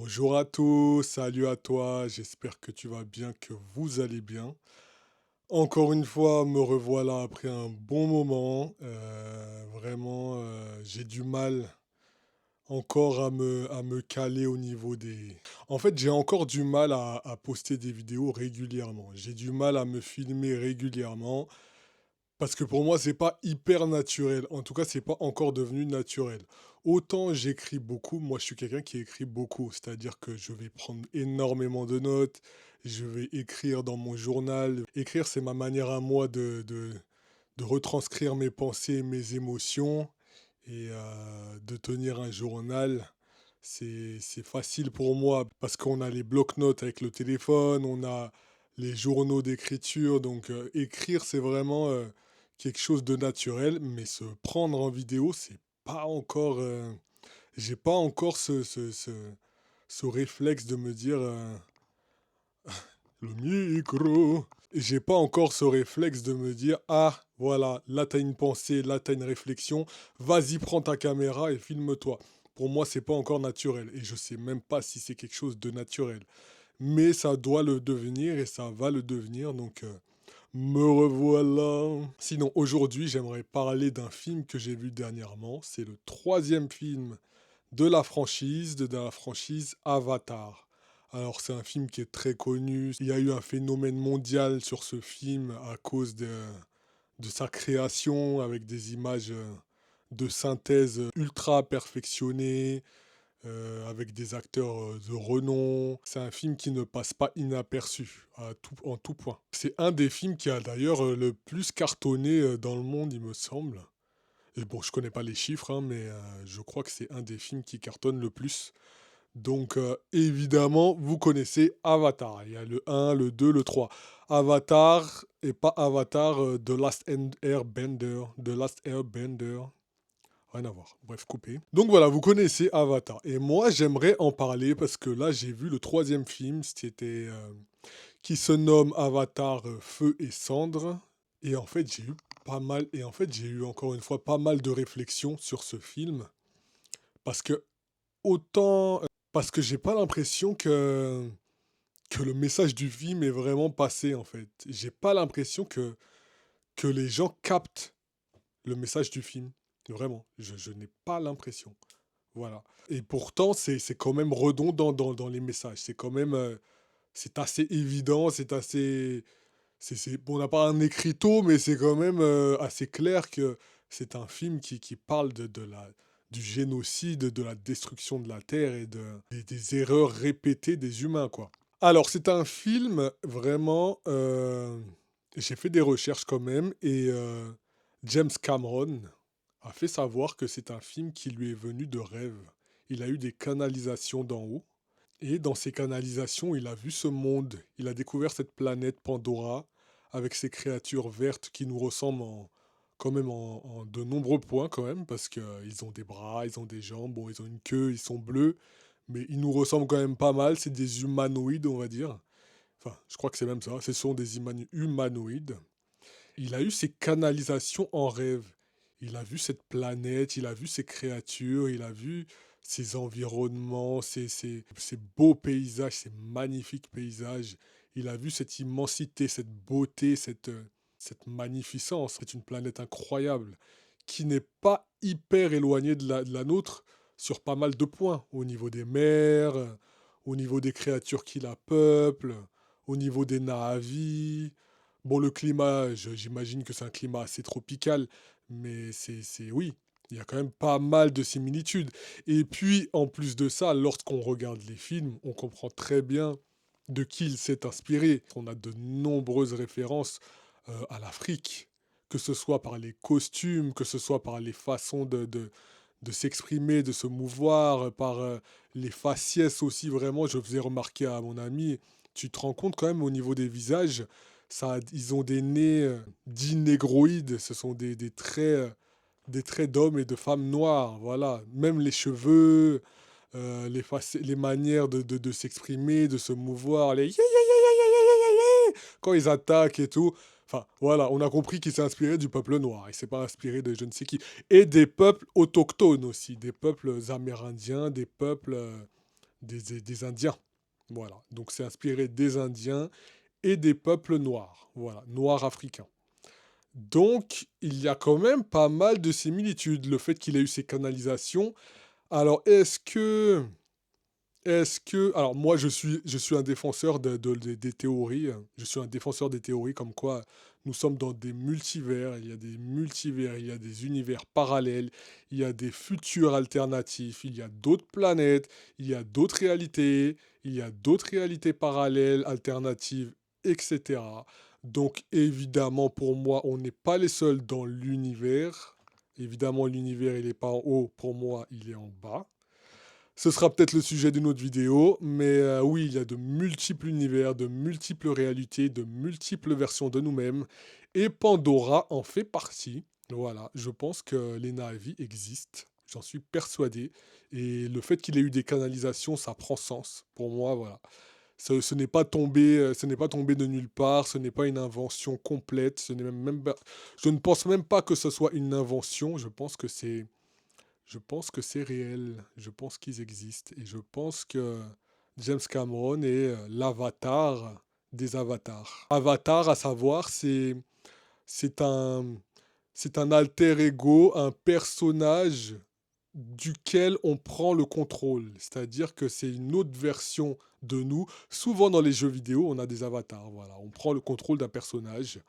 Bonjour à tous, salut à toi, j'espère que tu vas bien, que vous allez bien. Encore une fois, me revoilà après un bon moment. Vraiment, j'ai du mal encore à me caler au niveau des... En fait, j'ai encore du mal à poster des vidéos régulièrement. J'ai du mal à me filmer régulièrement. Parce que pour moi, c'est pas hyper naturel. En tout cas, c'est pas encore devenu naturel. Autant j'écris beaucoup, moi je suis quelqu'un qui écrit beaucoup, c'est-à-dire que je vais prendre énormément de notes, je vais écrire dans mon journal. Écrire, c'est ma manière à moi de retranscrire mes pensées, mes émotions et de tenir un journal. C'est facile pour moi parce qu'on a les blocs-notes avec le téléphone, on a les journaux d'écriture, donc écrire c'est vraiment quelque chose de naturel, mais se prendre en vidéo, c'est pas encore. J'ai pas encore ce réflexe de me dire le micro. J'ai pas encore ce réflexe de me dire ah voilà, là t'as une pensée, là t'as une réflexion, vas-y prends ta caméra et filme-toi. Pour moi, c'est pas encore naturel et je sais même pas si c'est quelque chose de naturel. Mais ça doit le devenir et ça va le devenir, donc me revoilà. Sinon, aujourd'hui, j'aimerais parler d'un film que j'ai vu dernièrement. C'est le troisième film de la franchise Avatar. Alors, c'est un film qui est très connu. Il y a eu un phénomène mondial sur ce film à cause de sa création avec des images de synthèse ultra perfectionnées, avec des acteurs de renom. C'est un film qui ne passe pas inaperçu en tout point. C'est un des films qui a d'ailleurs le plus cartonné dans le monde, il me semble. Et bon, je connais pas les chiffres, hein, mais je crois que c'est un des films qui cartonne le plus. Donc évidemment, vous connaissez Avatar. Il y a le un, le 2, le 3. Avatar et pas Avatar Airbender. The Last Airbender. Rien à voir. Bref, coupé. Donc voilà, vous connaissez Avatar. Et moi, j'aimerais en parler parce que là, j'ai vu le troisième film, qui se nomme Avatar Feu et Cendre. Et en fait, j'ai eu encore une fois pas mal de réflexions sur ce film. Parce que autant. Parce que j'ai pas l'impression que le message du film est vraiment passé, en fait. J'ai pas l'impression que les gens captent le message du film. Vraiment, je n'ai pas l'impression. Voilà. Et pourtant, c'est quand même redondant dans les messages. C'est quand même, c'est assez évident, c'est assez, bon, on n'a pas un écriteau, mais c'est quand même assez clair que c'est un film qui parle du génocide, de la destruction de la Terre et des erreurs répétées des humains, quoi. Alors, c'est un film vraiment. J'ai fait des recherches quand même et James Cameron a fait savoir que c'est un film qui lui est venu de rêve. Il a eu des canalisations d'en haut et dans ces canalisations, il a vu ce monde. Il a découvert cette planète Pandora avec ses créatures vertes qui nous ressemblent quand même en de nombreux points quand même parce qu'ils ont des bras, ils ont des jambes, bon, ils ont une queue, ils sont bleus, mais ils nous ressemblent quand même pas mal. C'est des humanoïdes, on va dire. Enfin, je crois que c'est même ça. Ce sont des humanoïdes. Il a eu ces canalisations en rêve. Il a vu cette planète, il a vu ces créatures, il a vu ces environnements, ces beaux paysages, ces magnifiques paysages. Il a vu cette immensité, cette beauté, cette magnificence. C'est une planète incroyable qui n'est pas hyper éloignée de la nôtre sur pas mal de points, au niveau des mers, au niveau des créatures qui la peuplent, au niveau des Na'vi. Bon, le climat, j'imagine que c'est un climat assez tropical, mais oui, il y a quand même pas mal de similitudes. Et puis, en plus de ça, lorsqu'on regarde les films, on comprend très bien de qui il s'est inspiré. On a de nombreuses références à l'Afrique, que ce soit par les costumes, que ce soit par les façons de s'exprimer, de se mouvoir, par les faciès aussi, vraiment. Je faisais remarquer à mon ami, tu te rends compte quand même au niveau des visages, ils ont des nez dits négroïdes, ce sont des traits d'hommes et de femmes noirs, voilà. Même les cheveux, les manières de s'exprimer, de se mouvoir, quand ils attaquent et tout. Enfin, voilà, on a compris qu'il s'est inspiré du peuple noir. Il s'est pas inspiré de je ne sais qui. Et des peuples autochtones aussi, des peuples amérindiens, des peuples des Indiens. Voilà, donc c'est inspiré des Indiens et des peuples noirs, voilà, noirs africains. Donc, il y a quand même pas mal de similitudes. Le fait qu'il ait eu ces canalisations. Alors, alors moi, je suis un défenseur des théories. Je suis un défenseur des théories comme quoi nous sommes dans des multivers. Il y a des multivers, il y a des univers parallèles, il y a des futurs alternatifs, il y a d'autres planètes, il y a d'autres réalités, il y a d'autres réalités parallèles, alternatives, etc. Donc évidemment, pour moi, on n'est pas les seuls dans l'univers. Évidemment, l'univers, il n'est pas en haut. Pour moi, il est en bas. Ce sera peut-être le sujet d'une autre vidéo, mais oui, il y a de multiples univers, de multiples réalités, de multiples versions de nous-mêmes, et Pandora en fait partie. Voilà, je pense que les Na'vi existent, j'en suis persuadé, et le fait qu'il ait eu des canalisations, ça prend sens. Pour moi, voilà. Ce n'est pas tombé, ce n'est pas tombé de nulle part, ce n'est pas une invention complète, je ne pense même pas que ce soit une invention, je pense que c'est réel, je pense qu'ils existent et je pense que James Cameron est l'avatar des avatars. Avatar, à savoir, c'est un, c'est un alter ego, un personnage duquel on prend le contrôle. C'est-à-dire que c'est une autre version de nous. Souvent dans les jeux vidéo, on a des avatars. Voilà, on prend le contrôle d'un personnage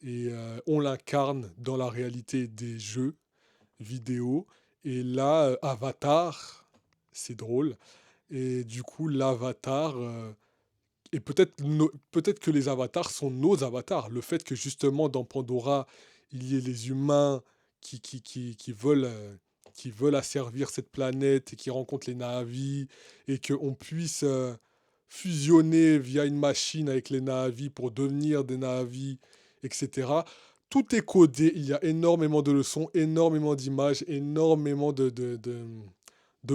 et on l'incarne dans la réalité des jeux vidéo. Et là, Avatar, c'est drôle. Et du coup, l'avatar, et peut-être que les avatars sont nos avatars. Le fait que justement dans Pandora, il y ait les humains qui veulent asservir cette planète et qui rencontrent les Na'vi, et qu'on puisse fusionner via une machine avec les Na'vi pour devenir des Na'vi, etc. Tout est codé, il y a énormément de leçons, énormément d'images, énormément de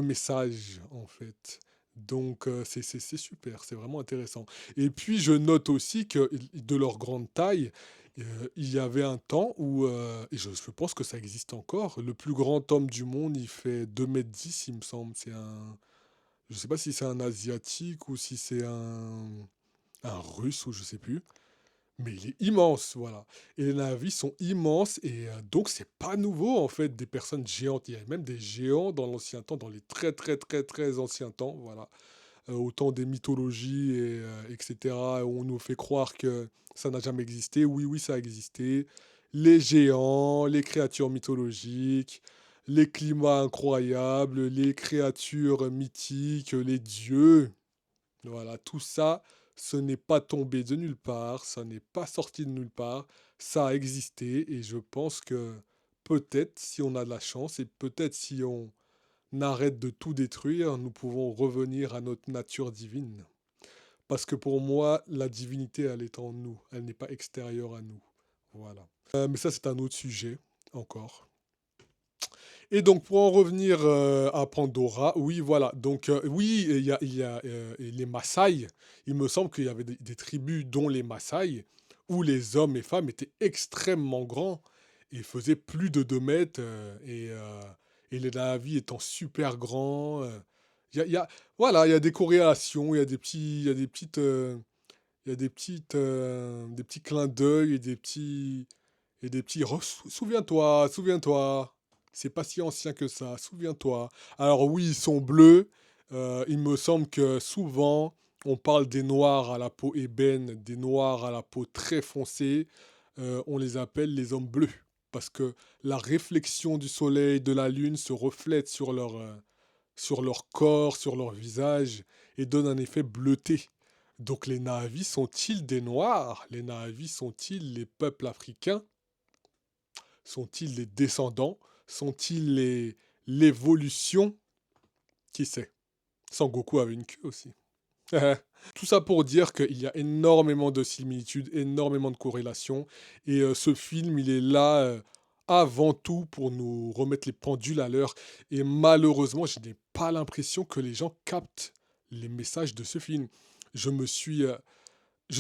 messages en fait. Donc c'est super, c'est vraiment intéressant. Et puis je note aussi que de leur grande taille, il y avait un temps où, et je pense que ça existe encore, le plus grand homme du monde, il fait 2,10 m, il me semble. Je sais pas si c'est un Asiatique ou si c'est un Russe ou je sais plus. Mais il est immense, voilà. Et les navis sont immenses et donc c'est pas nouveau en fait, des personnes géantes. Il y a même des géants dans l'ancien temps, dans les très très très très anciens temps, voilà. Au temps des mythologies etc. où on nous fait croire que ça n'a jamais existé. Oui, oui, ça a existé. Les géants, les créatures mythologiques, les climats incroyables, les créatures mythiques, les dieux. Voilà, tout ça, ce n'est pas tombé de nulle part, ça n'est pas sorti de nulle part, ça a existé et je pense que peut-être si on a de la chance et peut-être si on arrête de tout détruire, nous pouvons revenir à notre nature divine. Parce que pour moi, la divinité, elle est en nous, elle n'est pas extérieure à nous. Voilà. Mais ça, c'est un autre sujet encore. Et donc, pour en revenir à Pandora, oui, voilà. Donc, oui, il y a les Maasai. Il me semble qu'il y avait des tribus, dont les Maasai, où les hommes et femmes étaient extrêmement grands et faisaient plus de 2 mètres. Et les Na'vi étant super grands. Voilà, il y a des corrélations, il y a des petits clins d'œil et des petits. Souviens-toi, souviens-toi. C'est pas si ancien que ça, souviens-toi. Alors oui, ils sont bleus. Il me semble que souvent, on parle des noirs à la peau ébène, des noirs à la peau très foncée. On les appelle les hommes bleus. Parce que la réflexion du soleil, de la lune se reflète sur leur corps, sur leur visage, et donne un effet bleuté. Donc les Na'vi sont-ils des noirs? Les Na'vi sont-ils les peuples africains? Sont-ils les descendants? Sont-ils l'évolution? Qui sait? Sangoku avait une queue aussi. Tout ça pour dire qu'il y a énormément de similitudes, énormément de corrélations. Et ce film, il est là avant tout pour nous remettre les pendules à l'heure. Et malheureusement, je n'ai pas l'impression que les gens captent les messages de ce film. Je suis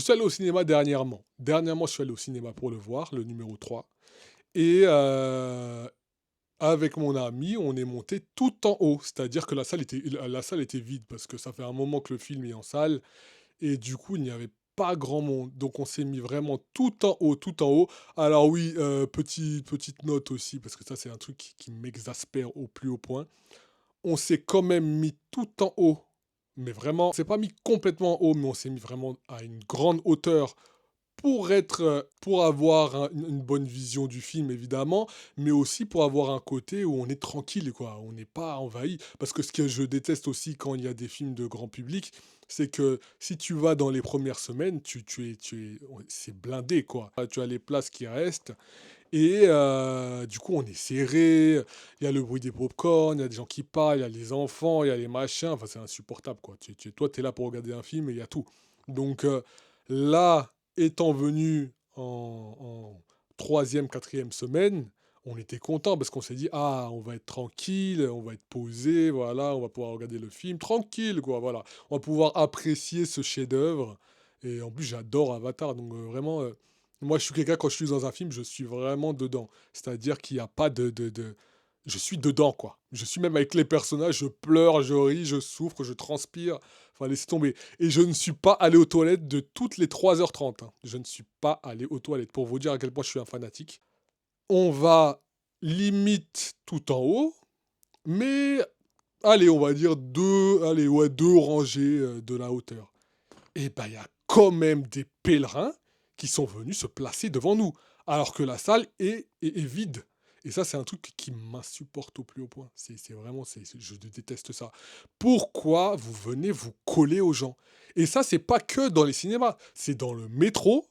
allé au cinéma dernièrement. Dernièrement, je suis allé au cinéma pour le voir, le numéro 3. Et Avec mon ami, on est monté tout en haut, c'est-à-dire que la salle était vide parce que ça fait un moment que le film est en salle et du coup, il n'y avait pas grand monde. Donc on s'est mis vraiment tout en haut, tout en haut. Alors oui, petite note aussi, parce que ça, c'est un truc qui m'exaspère au plus haut point. On s'est quand même mis tout en haut, mais vraiment, on s'est pas mis complètement en haut, mais on s'est mis vraiment à une grande hauteur pour avoir une bonne vision du film, évidemment, mais aussi pour avoir un côté où on est tranquille, quoi. On n'est pas envahi. Parce que ce que je déteste aussi quand il y a des films de grand public, c'est que si tu vas dans les premières semaines, ouais, c'est blindé, quoi. Tu as les places qui restent, et du coup, on est serré. Il y a le bruit des pop-corn, il y a des gens qui parlent, il y a les enfants, il y a les machins. Enfin, c'est insupportable, quoi. Toi, tu es là pour regarder un film et il y a tout. Donc là, étant venu en troisième, quatrième semaine, on était content parce qu'on s'est dit, ah, on va être tranquille, on va être posé, voilà, on va pouvoir regarder le film tranquille, quoi, voilà. On va pouvoir apprécier ce chef-d'œuvre. Et en plus, j'adore Avatar, donc vraiment, moi, je suis quelqu'un, quand je suis dans un film, je suis vraiment dedans. C'est-à-dire qu'il n'y a pas je suis dedans, quoi. Je suis même avec les personnages, je pleure, je ris, je souffre, je transpire. Enfin, laissez tomber. Et je ne suis pas allé aux toilettes de toutes les 3h30, hein. Je ne suis pas allé aux toilettes, pour vous dire à quel point je suis un fanatique. On va limite tout en haut, mais allez, on va dire allez, ouais, 2 rangées de la hauteur. Et ben, il y a quand même des pèlerins qui sont venus se placer devant nous, alors que la salle est vide. Et ça, c'est un truc qui m'insupporte au plus haut point. Vraiment, je déteste ça. Pourquoi vous venez vous coller aux gens? Et ça, c'est pas que dans les cinémas, c'est dans le métro.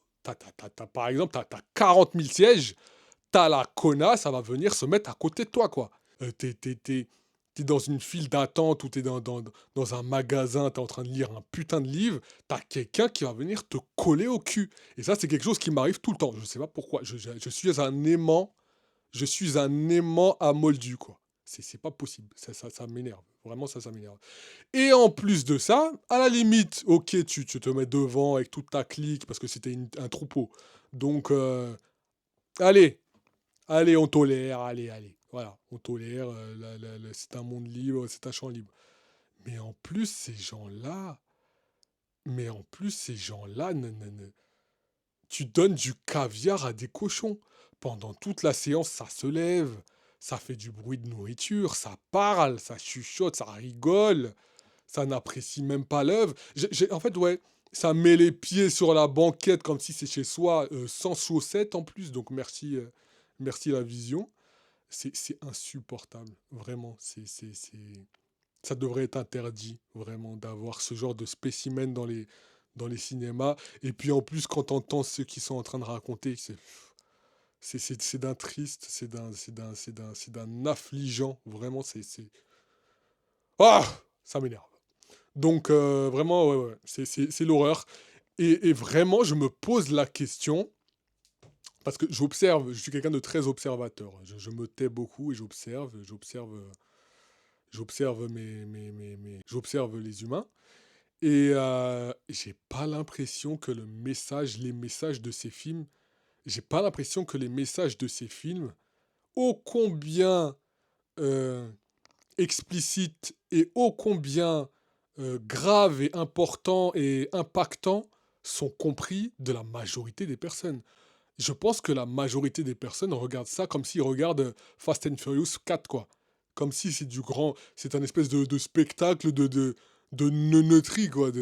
Par exemple, t'as 40 000 sièges, t'as la connasse, ça va venir se mettre à côté de toi, quoi. T'es dans une file d'attente ou t'es dans un magasin, t'es en train de lire un putain de livre, t'as quelqu'un qui va venir te coller au cul. Et ça, c'est quelque chose qui m'arrive tout le temps. Je sais pas pourquoi. Je suis un aimant à moldu, quoi. C'est pas possible. Ça m'énerve. Vraiment, ça m'énerve. Et en plus de ça, à la limite, ok, tu te mets devant avec toute ta clique parce que c'était un troupeau. Donc, allez, allez, on tolère, allez, allez. Voilà, on tolère, c'est un monde libre, c'est un champ libre. Mais en plus, ces gens-là, mais en plus, ces gens-là, tu donnes du caviar à des cochons. Pendant toute la séance, ça se lève, ça fait du bruit de nourriture, ça parle, ça chuchote, ça rigole, ça n'apprécie même pas l'œuvre. En fait, ouais, ça met les pieds sur la banquette comme si c'est chez soi, sans chaussettes en plus, donc merci la vision. C'est insupportable, vraiment. Ça devrait être interdit, vraiment, d'avoir ce genre de spécimen dans les cinémas. Et puis en plus, quand on entend ceux qui sont en train de raconter, c'est d'un triste, c'est d'un affligeant, vraiment, Ah! Ça m'énerve. Donc vraiment, ouais, ouais, c'est l'horreur. Et vraiment, je me pose la question, parce que je suis quelqu'un de très observateur. Je me tais beaucoup et j'observe les humains. Et j'ai pas l'impression que les messages de ces films, j'ai pas l'impression que les messages de ces films, ô combien euh, explicites et ô combien graves et importants et impactants, sont compris de la majorité des personnes. Je pense que la majorité des personnes regardent ça comme s'ils regardent Fast and Furious 4, quoi. Comme si c'est un espèce de spectacle de neuneuterie, quoi.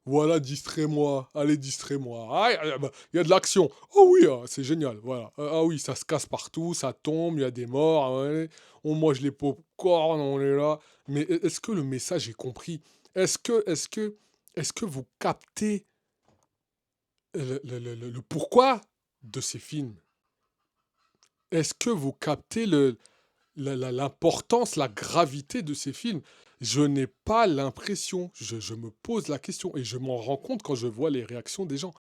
Voilà, distrais-moi, allez, distrais-moi. Ah, bah, il y a de l'action. Oh oui, ah, c'est génial, voilà. Ah oui, ça se casse partout, ça tombe, il y a des morts, ah ouais, on mange les pop-corn, on est là. Mais est-ce que le message est compris? Est-ce que vous captez le pourquoi de ces films? Est-ce que vous captez l'importance, la gravité de ces films? Je n'ai pas l'impression. Je me pose la question et je m'en rends compte quand je vois les réactions des gens.